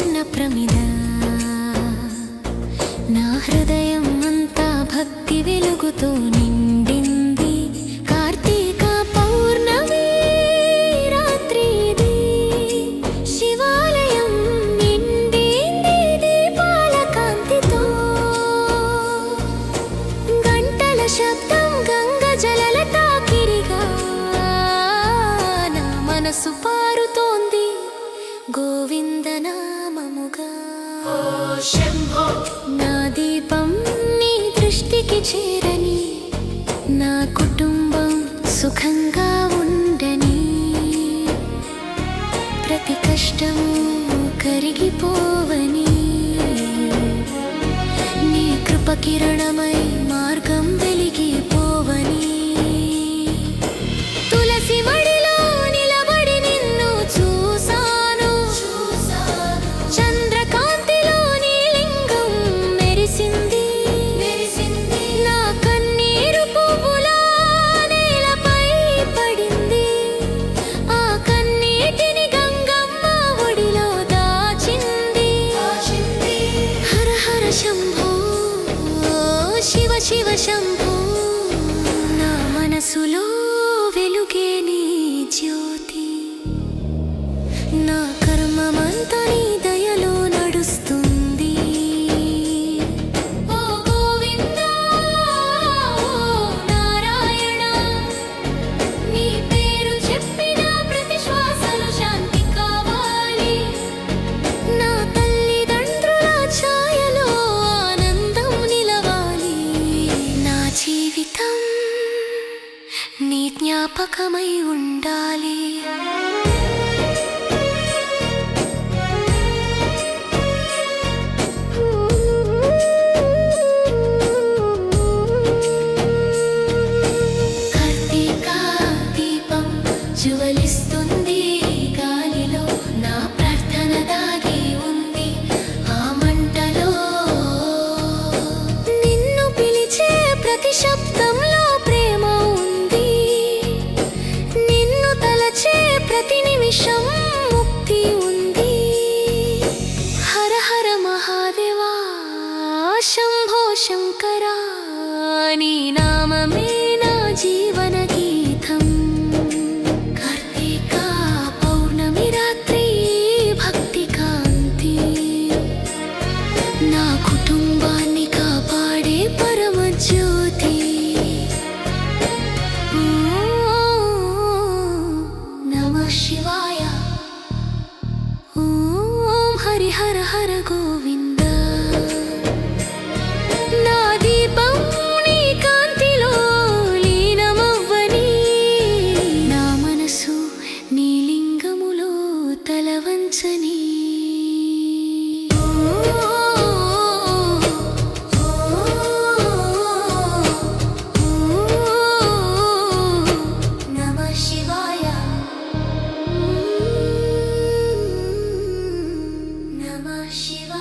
వెలుగుతున్న ప్రమిద నా హృదయం అంతా భక్తి వెలుగుతో నిండింది. కార్తీక పౌర్ణమి రాత్రి ఇది, శివాలయం నిండింది దీపాల కాంతితో. గంటల శబ్దం గంగ జలల తాకిరిగా నా మనసు పారుతోంది గోవింద నామముగా. నా దీపం నీ దృష్టికి చేరని, నా కుటుంబం సుఖంగా ఉండని, ప్రతి కష్టము కరిగిపోవని, నీ కృప కిరణమై మార్గం వెలిగిపోవని. తులసి మడిలో నిలబడి నిన్ను చూసాను, చంద్రకాంతిలో నీ లింగం మెరిసింది. నా కన్నీరు పువ్వులా నేలపై పడింది, ఆ కన్నీటిని గంగమ్మ ఒడిలో దాచింది. హర హర శంభో శివ శివ శంభో, నా మనసులో వెలుగే నీ జ్యోతి. నా కర్మమంతా నీ దయలో నడుస్తుంది. ఓ గోవిందా, ఓ నారాయణ, నీ పేరు చెప్పిన ప్రతి శ్వాసలో శాంతి కావాలి. నా తల్లిదండ్రుల ఛాయలో ఆనందం నిలవాలి. నా జీవితం నీ జ్ఞాపకమై ఉండాలి. కార్తీక దీపం జ్వలిస్తుంది గాలిలో, నా ప్రార్థన దాగి ఉంది ఆ మంటలో. నిన్ను పిలిచే ప్రతి శబ్దంలో ప్రేమ ఉంది, నిన్ను తలచే ప్రతి నిమిషం ముక్తి ఉంది. హర హర మహాదేవా శంభో శంకరా, నీ నామమే నా జీవన గీతం. కార్తీక పౌర్ణమి రాత్రి భక్తి కాంతి, నా కుటుంబాన్ని కాపాడే పరమ జ్యోతి. నమః శివాయ, ఓం హరి హర హర గోవింద. నా దీపం నీ కాంతిలో లీనమవ్వని, నా మనసు నీ లింగములో తలవంచని. నమః శివాయ, నమః శివాయ.